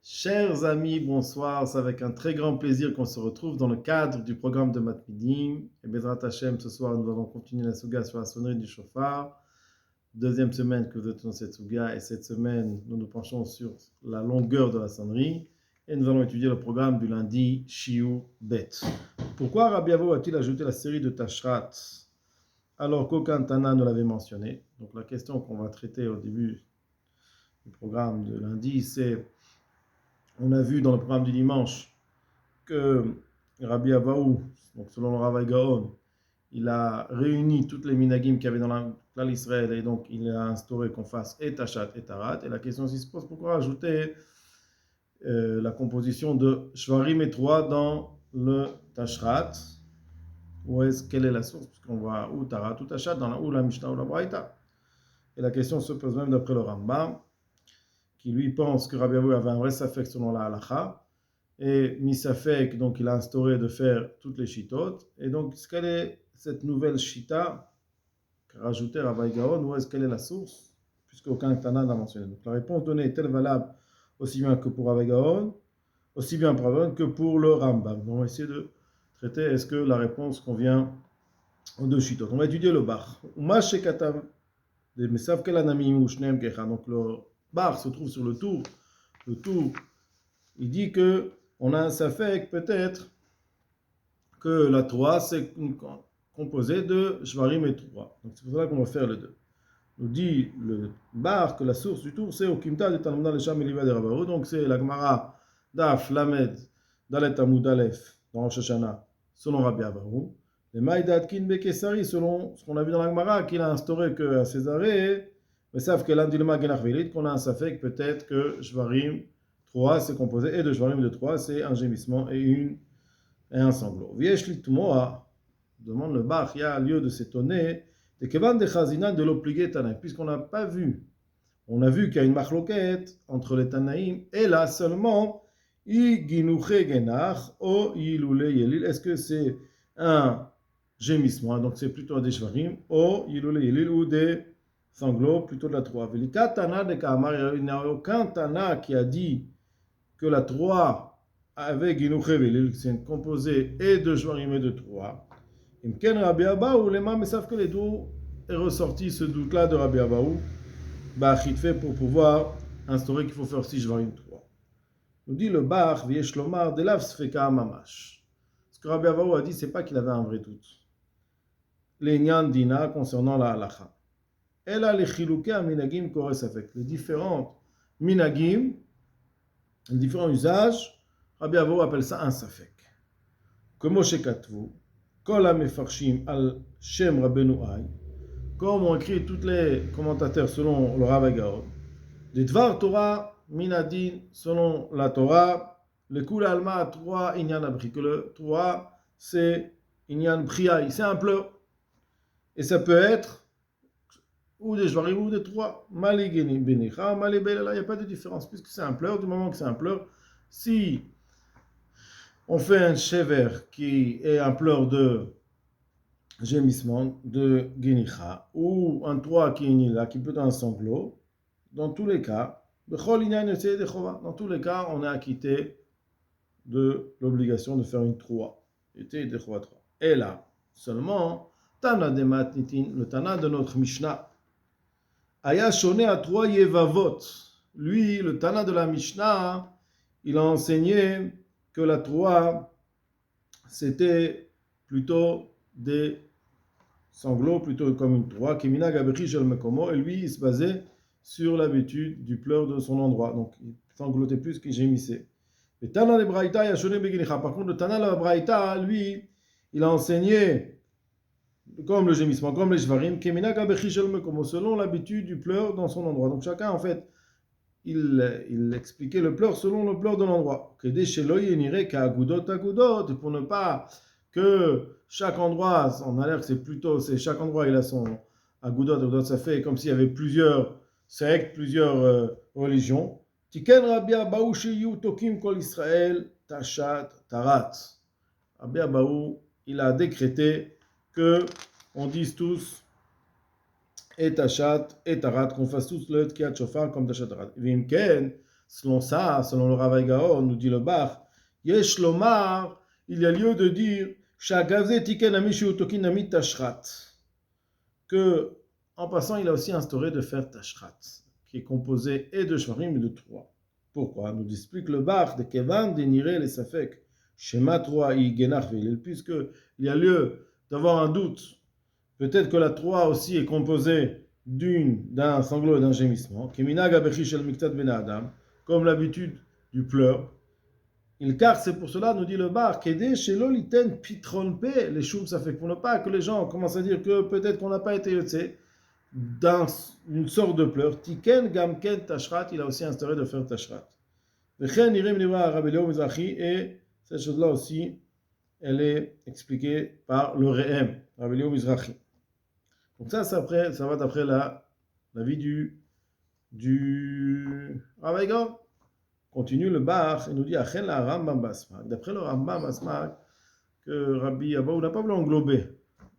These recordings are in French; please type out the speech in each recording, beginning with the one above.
Chers amis, bonsoir. C'est avec un très grand plaisir qu'on se retrouve dans le cadre du programme de Matmidim. Et Bezrat Hashem, ce soir, nous allons continuer la Souga sur la sonnerie du chauffard. Deuxième semaine que vous êtes dans cette Souga. Et cette semaine, nous nous penchons sur la longueur de la sonnerie. Et nous allons étudier le programme du lundi, Shiur Bet. Pourquoi Rabbi Avo a-t-il ajouté la série de Tashrat alors qu'aucun Tana ne l'avait mentionné? Donc la question qu'on va traiter au début du programme de lundi, c'est... On a vu dans le programme du dimanche que Rabbi Abaou, donc selon le Rav Gaon, il a réuni toutes les minagim qu'il y avait dans l'Israël et donc il a instauré qu'on fasse et Tachat et Tarat. Et la question s'y se pose, pourquoi ajouter la composition de Shvarim et 3 dans le Tashrat? Quelle est la source? Puisqu'on voit ou Tarat ou Tachat, ou la Mishnah ou la Braïta. Et la question se pose même d'après le Rambam, qui lui pense que Rabbi Abaou avait un vrai safek selon la halacha. Et Misafek, donc il a instauré de faire toutes les shitotes. Et donc, quelle est cette nouvelle shita qu'a rajouté Rav Gaon? Où est-ce qu'elle est la source? Puisque aucun Tana n'a mentionné. Donc la réponse donnée est-elle valable aussi bien que pour Rav Gaon, aussi bien pour Rav Gaon que pour le Rambam? Donc on va essayer de traiter est-ce que la réponse convient aux deux shitotes. On va étudier le bar. Donc le bar se trouve sur le tour. Le tour, il dit que on a un safek peut-être que la Torah c'est composée de Shvarim et Torah. Donc c'est pour ça qu'on va faire les deux. Nous dit le bar que la source du tour c'est au Kimta de Talmud Lesham Eliva de Ravahu. Donc c'est la Gemara Daf Lamed Dalet Amud Aleph dans Rosh Hashanah selon Rabbi Avahu. Les Maïdat Kin Bekesari selon ce qu'on a vu dans la Gemara qu'il a instauré qu'à Césarée, mais savent que l'Andilma Genachvelit qu'on a un safek peut-être que Shvarim 3 c'est composé et de Shvarim de 3 c'est un gémissement et un sanglot. Viesh litmoa, demande le Bach, il y a lieu de s'étonner, de Kevan de Chazina de l'obligé Tanaïm, puisqu'on n'a pas vu, on a vu qu'il y a une machloquette entre les Tanaïm, et là seulement, I Ginuche Genach, O Yilule Yelil, est-ce que c'est un gémissement, donc c'est plutôt des Shvarim, O Yilule Yelil, ou des sanglots, plutôt de la 3. Velika Tana de Kamar, il n'y a aucun Tana qui a dit que la 3 avec Ginuche Velil, c'est composé et de Shvarim et de 3. Imken Rabbi Abaou, les mains savent que les deux est ressorti ce doute-là de Rabbi Abaou, fait pour pouvoir instaurer qu'il faut faire 6 Shvarim 3. Nous dit le Bach, Viesh Lomar, de lav Sfeka Mamash. Ce que Rabbi Abaou a dit, c'est pas qu'il avait un vrai doute. Les Nyan Dina concernant la halacha. Elle a les chilouké à minagim kores avec. Les différents minagim, les différents usages, Rabbi Abaou appelle ça un safek. Comme Moshe Katvu, Kol HaMefarshim al Shem Rabbeinu Ay, comme ont écrit tous les commentateurs selon le Rav Gaon, des Dvar Torah Minadin selon la Torah, le Kul Alma 3 Inyan Abri, que le 3 c'est Inyan Briaï, c'est un pleur. Et ça peut être ou des Jvarim ou des 3. Mali Benicha, Mali Belela, il n'y a pas de différence, puisque c'est un pleur, du moment que c'est un pleur, si on fait un shever qui est un pleur de gémissement, de Genicha, ou un 3 qui est nila, qui peut être un sanglot, dans tous les cas, dans tous les cas, on est acquitté de l'obligation de faire une 3. Et là, seulement, Tana de Matnitin, le Tana de notre Mishnah, Aya Shone à 3 Yevavot. Lui, le Tana de la Mishnah, il a enseigné que la 3, c'était plutôt des sanglots, plutôt comme une 3, Kimina Gabechi Shel Mekomo, et lui, il se basait sur l'habitude du pleur de son endroit. Donc, il sanglotait plus qu'il gémissait. Et Tana de Braïta, Yashone Begenicha. Par contre, le Tana de Braïta, lui, il a enseigné, comme le gémissement, comme les Shvarim, Kimina Gabechi Shel Mekomo, selon l'habitude du pleur dans son endroit. Donc, chacun, en fait, il expliquait le pleur selon le pleur de l'endroit. Que des Sheloy n'irait qu'à Agudot, pour ne pas que chaque endroit, on a l'air que c'est plutôt, c'est chaque endroit il a son Agudot, ça fait comme s'il y avait plusieurs sectes, plusieurs religions. Tiken Rabbi Abaou Sheyu Tokim Kol Israël Tachat Tarat. Rabbi Abaou, il a décrété que on dise tous et Tachat et Tarat, qu'on fasse tous le Tkiat Shofar comme Tachat Tarat. Vimken, Selon ça, selon le Rav Gaon, nous dit le Bach, Yesh Lomar, il y a lieu de dire Shagavze tiken amishu tokin amit tashrat, que en passant, il a aussi instauré de faire tashrat, qui est composé et de shvarim et de trois. Pourquoi? Nous explique le Bach de Kevan déniré les safek Shema 3 i genach ve'ilel, puisque il y a lieu d'avoir un doute. Peut-être que la 3 aussi est composée d'un sanglot et d'un gémissement, comme l'habitude du pleur. Car c'est pour cela, nous dit le bar, les choum, ça fait pour ne pas que les gens commencent à dire que peut-être qu'on n'a pas été yotze dans une sorte de pleur. Tiken gamken tashrat, il a aussi instauré de faire tashrat. Et cette chose-là aussi, elle est expliquée par le Re'em, Rabbi Leo Mizrahi. Donc ça va d'après l'avis du Rav Gaon. Continue le Bach et nous dit Achen la Rambam Basmak. D'après le Rambam Basmak, que Rabbi Abaou n'a pas voulu englober,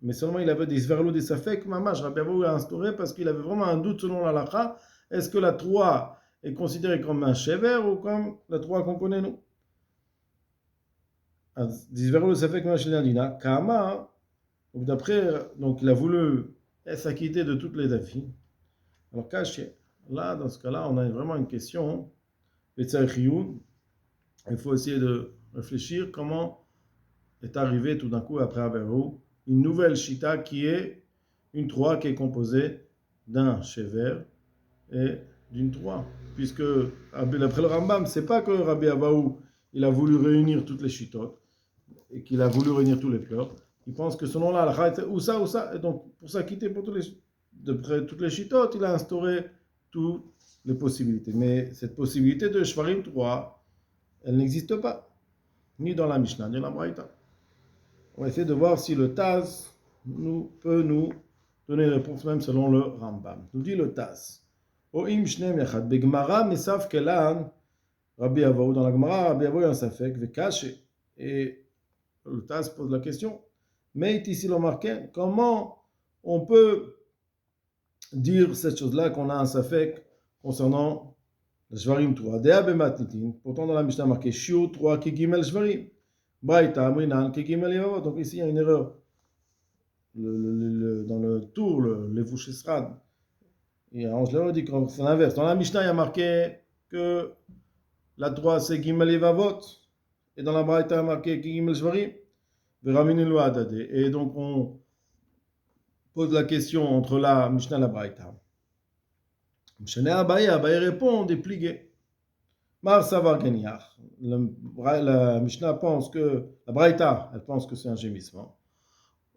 mais seulement il avait des verlous des safek, mamash, Rabbi Abaou a instauré parce qu'il avait vraiment un doute selon la lacha. Est-ce que la 3 est considérée comme un shever ou comme la 3 qu'on connaît nous? Des verlous des safek, mamash, l'indina, Kama. Donc d'après, donc il a voulu s'acquitter de toutes les avis. Alors caché, là, dans ce cas-là, on a vraiment une question. Il faut essayer de réfléchir comment est arrivé tout d'un coup après Averou une nouvelle shita qui est une 3 qui est composée d'un shever et d'une 3. Puisque d'après le Rambam, c'est pas que Rabbi Abaou il a voulu réunir toutes les shitot et qu'il a voulu réunir tous les pleurs. Il pense que selon la halakha, ou ça, et donc pour s'acquitter pour toutes les shitot, il a instauré toutes les possibilités. Mais cette possibilité de Shvarim 3, elle n'existe pas, ni dans la Mishnah, ni dans la Braïta. On va essayer de voir si le Taz peut nous donner une réponse même selon le Rambam. Nous dit le Taz. Oim shneim yachad, begmara mesav kelan, Rabbi Avaou, dans la Gemara, Rabbi Avaou, un safek, vekaché. Et le Taz pose la question, mais ici le marqué, comment on peut dire cette chose-là qu'on a un safek concernant le Shvarim 3. Dea bematnitin, pourtant dans la Mishnah marqué Shiur 3 ki gimel Shvarim. Braïta amrinan ki gimel yavavot. Donc ici il y a une erreur. Dans le tour, les Vouchesrad, et Ange Léo dit que c'est l'inverse. Dans la Mishnah il y a marqué que la 3 c'est gimel yavavot. Et dans la Braïta il y a marqué ki gimel Shvarim. Veraminu adade. Et donc on pose la question entre la Mishnah et la Braïta. Abaye répond déplié. Mar Savar Geniach. La Mishnah pense que, la Braïta, elle pense que c'est un gémissement.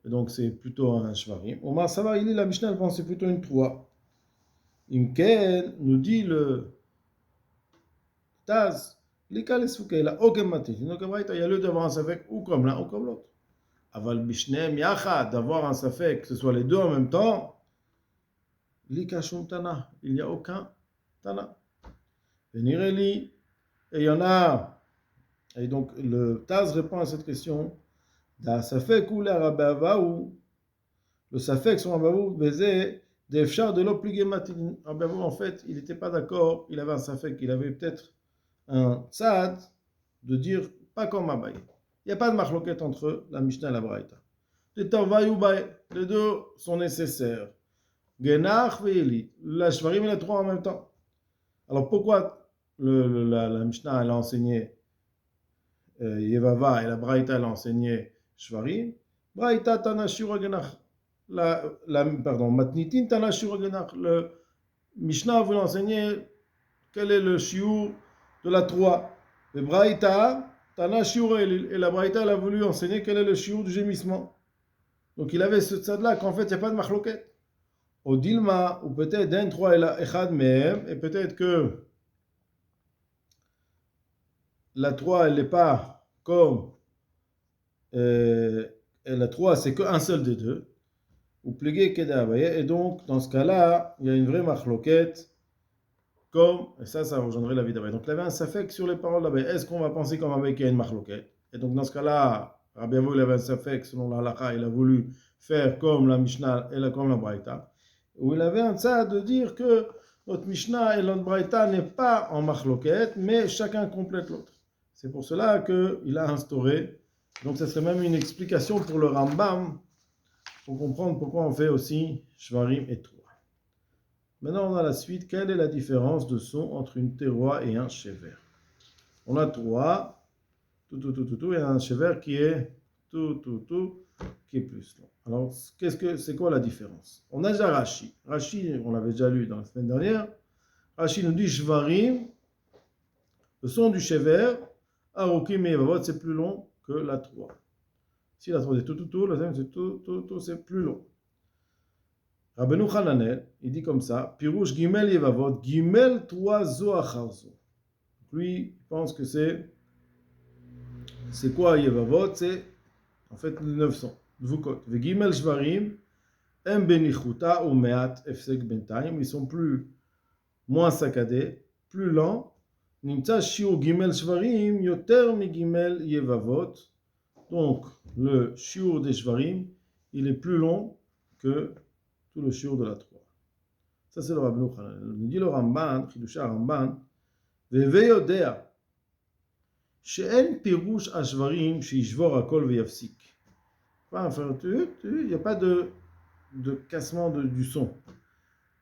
Et donc c'est plutôt un shvarim. Au Mar Savar, la Mishnah, elle pense que c'est plutôt une 3. Imken, nous dit le Taz, l'ikal esfouké, la okematé. Donc la Braïta, il y a lieu d'avoir un safek ou comme l'un ou comme l'autre. Aval bishnem yachad, d'avoir un safek, que ce soit les deux en même temps. L'ikashum tana, il n'y a aucun tana. Et il y en a. Et donc le Taz répond à cette question. Da safek ou la rabavaou, le safek sur rabavaou, baiser des fchars de l'obligue matin. Rabavaou, en fait, il n'était pas d'accord. Il avait un safek, il avait peut-être un tzad de dire pas comme Abaye. Il n'y a pas de machloket entre la Mishnah et la Braïta. Les deux sont nécessaires. Genach ve'eli, la shvarim et la 3 en même temps. Alors pourquoi la Mishnah elle a enseigné Yevava et la Braïta elle a enseigné Shvarim? Braïta tana shura genach. Pardon, matnitin tana shura genach. Le Mishnah voulait enseigner quel est le shiur de la 3. Le Braïta tana shura, et la Braïta elle a voulu enseigner quel est le shiur du gémissement. Donc il avait ce tzad là qu'en fait il n'y a pas de machloket. Au Dilma, ou peut-être d'un 3 et la Echad même, et peut-être que la 3 elle n'est pas comme la 3 c'est qu'un seul des deux, ou plégué Kedabaye, et donc dans ce cas-là, il y a une vraie machloquette, comme, et ça rejoindrait la vie d'Abaye. Donc il y avait un safek sur les paroles d'Abaye. Est-ce qu'on va penser comme Abaye qu'il y a une machloquette? Et donc dans ce cas-là, Rabbi Avou il avait un safek selon la halakha, il a voulu faire comme la Mishnah et comme la Braïta. Où il avait un tzad de dire que notre Mishnah et notre Braïta n'est pas en machloket, mais chacun complète l'autre. C'est pour cela qu'il a instauré. Donc, ce serait même une explication pour le Rambam, pour comprendre pourquoi on fait aussi Shvarim et Troa. Maintenant, on a la suite. Quelle est la différence de son entre une Teroa et un Shever? On a Troa, tout, et un Shever qui est tout, qui est plus long. Alors, c'est quoi la différence? On a déjà Rashi. Rashi, on l'avait déjà lu dans la semaine dernière. Rashi nous dit Shvarim, le son du Shever, Arukim et Yevavot, c'est plus long que la Troa. Si la Troa c'est tout, la deuxième c'est tout, c'est plus long. Rabbeinu Hananel, il dit comme ça, Pirouche Gimel Yevavot, Gimel Troa Zo Acharzo. Lui, il pense que c'est quoi Yevavot? C'est en fait 900. Dvukot. Ve Gimel Shvarim, Em Benichuta ou Meat Efsek Bentaim, ils sont moins saccadés, plus lents. Nimtza Shiur Gimel Shvarim, Yoter Mi Gimel Yevavot. Donc, le shiur des Shvarim, il est plus long que tout le shiur de la Troa. Ça, c'est le Rabbeinu Hananel. Nous dit le Ramban, Chidusha Ramban, Veve Yodea, She'en Pirouche Ashvarim, She'ishvor Akol Veyafsik. Enfin, il n'y a pas de cassement du son.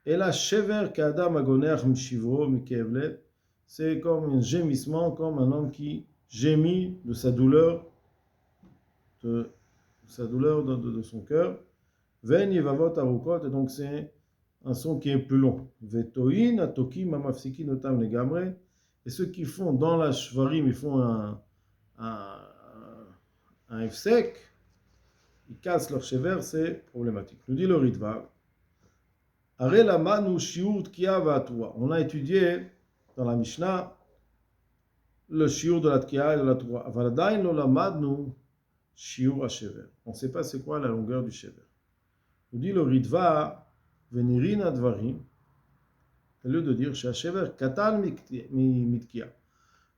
Et là, Shever Kadam Agoner Mshivro Mikevlet, c'est comme un gémissement, comme un homme qui gémit de sa douleur, de son cœur. Ven Yevavot Arukot, et donc c'est un son qui est plus long. Vetoin Atoki Mamafsiki Notam Legamre, et ceux qui font dans la Shvarim, ils font un F-sec, ils cassent leur shever, c'est problématique. Nous dit le Ritva, Arelamanu Shiur Tkia Vatua. On a étudié dans la Mishnah le shiur de la Tkia et de la Troa. Avaladain lo lamadnu shiur hashever. On ne sait pas c'est quoi la longueur du shever. Nous dit le Ritva, Venirin advarim, au lieu de dire shever katan mitkia.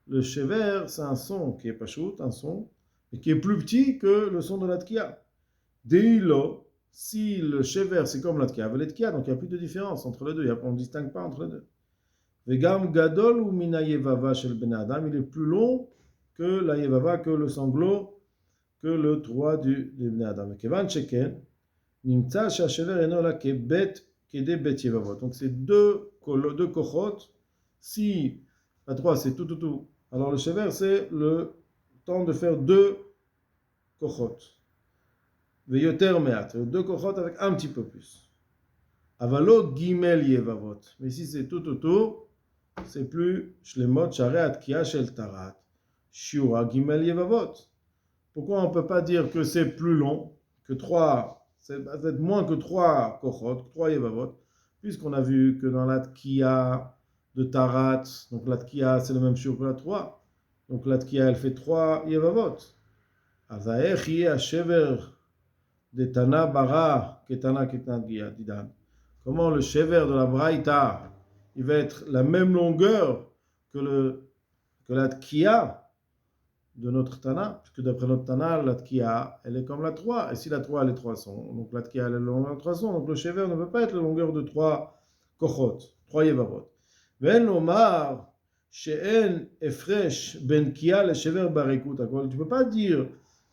Le shever, c'est un son qui est pachout, un son, mais qui est plus petit que le son de la Tkia. Deilo, si le shever c'est comme la Tkia, avec la Tkia, donc il n'y a plus de différence entre les deux, on ne distingue pas entre les deux. Vegam gadol ou mina yevava shel ben adam, il est plus long que la yevava, que le sanglot, que le Troa du ben adam. Kevan sheken, nimtza shashever enola kebet kede bet yevavot. Donc c'est deux kochot. Si la Troa c'est tout, alors le shever c'est le temps de faire deux kochot. Veyoter meat, deux kochot avec un petit peu plus. Avalo gimel yevavot. Mais si c'est tout, c'est plus shlemot shareat kia shel tarat. Shiura gimel yevavot. Pourquoi on ne peut pas dire que c'est plus long que 3, c'est peut-être moins que 3 kochot, 3 yevavot, puisqu'on a vu que dans la tkia de tarat, donc la tkia c'est le même shiur que la 3, donc la tkia elle fait 3 yevavot. Azaech yeh hashever de tana bara ketana didan. Comment le shever de la braïta, il va être la même longueur que la tkia de notre Tana, puisque d'après notre Tana, la tkia, elle est comme la 3, et si la 3, elle est 300, donc la tkia, elle est la longueur de 300, donc le shever ne peut pas être la longueur de 3 kochot, 3 yevavot. Ven omar, she'en efresh ben kia le shever barikut. Tu ne peux pas dire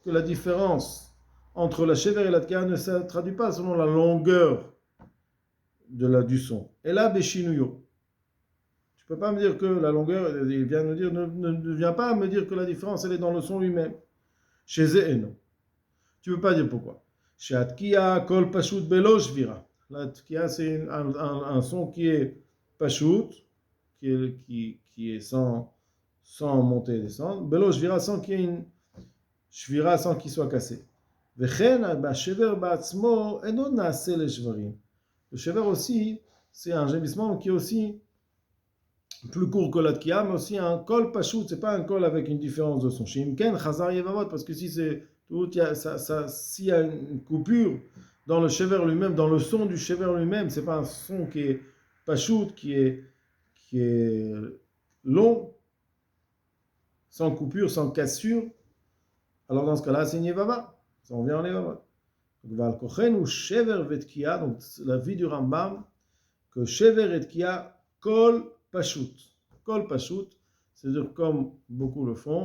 que la différence entre la shever et la tkia ne se traduit pas selon la longueur du son. Et là, beshinuyo. Tu ne peux pas me dire que la longueur, il vient nous dire, ne vient pas me dire que la différence, elle est dans le son lui-même. Chez Zéeno. Tu ne peux pas dire pourquoi. Chez Atkia, kol pashut belo shvira. La tkia, c'est un son qui est pashut, qui est sans monter et descendre. Belo shvira, sans qu'il y ait une shvira, sans qu'il soit cassé. Vechen, bashever ba'atzmo, eno naase le shvarim. Le shever aussi, c'est un gémissement qui est aussi plus court que la tkia, mais aussi un kol pachout, c'est pas un kol avec une différence de son. Shimken, chazar yevavot, parce que si c'est tout, s'il y a une coupure dans le shever lui-même, dans le son du shever lui-même, c'est pas un son qui est pachout, qui est long, sans coupure, sans cassure. Alors dans ce cas-là, c'est une yevava. Ça revient en yevavot. Donc la vie du Rambam, que shever et tkia Kol Pashut. Kol Pashut, c'est-à-dire comme beaucoup le font,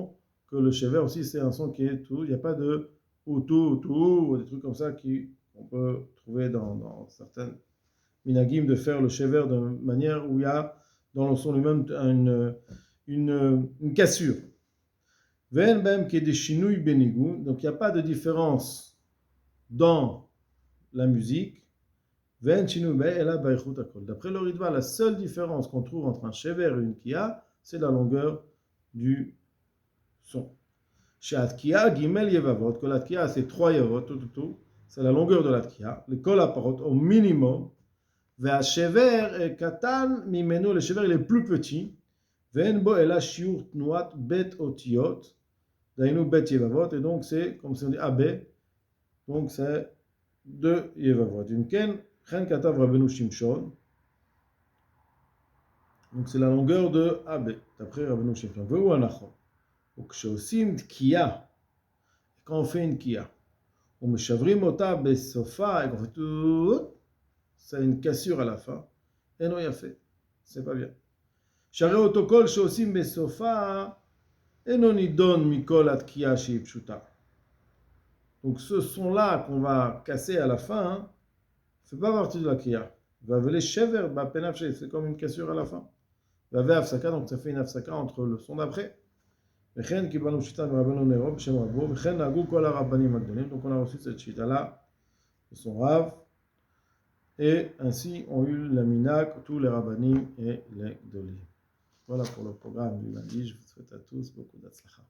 que le shever aussi c'est un son qui est tout, il n'y a pas de outou, ou des trucs comme ça qu'on peut trouver dans certaines minagim de faire le shever de manière où il y a dans le son lui-même une cassure. Ven bem qui est des chinouilles benigoun, donc il n'y a pas de différence dans la musique. Ven chinouille be ela baichut akol. D'après le Ritva, la seule différence qu'on trouve entre un shever et une kia, c'est la longueur du son. Chez Atkia, Gimel Yevavot, que l'Atkia c'est 3 Yevavot, tout, c'est la longueur de l'Atkia, le Kol Aparot au minimum, והשבר קטן ממנו, le shever il est plus petit, ואין בו אלא שיעור תנועת בית אותיות, דהיינו בית יבבות, et donc c'est, comme si on dit AB, donc c'est 2 יבבות. אם כן, כן כתב רבנו שמשון, donc c'est la longueur de AB, d'après רבנו שמשון, והוא הנכון. וכשעושים תקיעה, quand on fait une תקיעה, ומשברים אותה בסופה, et qu'on fait tout, c'est une cassure à la fin, et non, il a fait, c'est pas bien. שהרי אותו קול שעושים בסופה, אינו נידון מכל התקיעה שהיא פשוטה. Donc ce son-là qu'on va casser à la fin, ne fait pas partie de la kia. והבלי שבר בפנפשי, c'est comme une cassure à la fin. והווה הפסקה, donc ça fait une הפסקה entre le son d'après. וכן קיבלנו שיטה מרבנו נרו בשם רבו, וכן נהגו כל הרבנים הגדולים, donc on a reçu cette chita-là de son Rav, et ainsi ont eu la minag, tous les rabbanim et les gdolim. Voilà pour le programme du lundi. Je vous souhaite à tous beaucoup d'atslacha.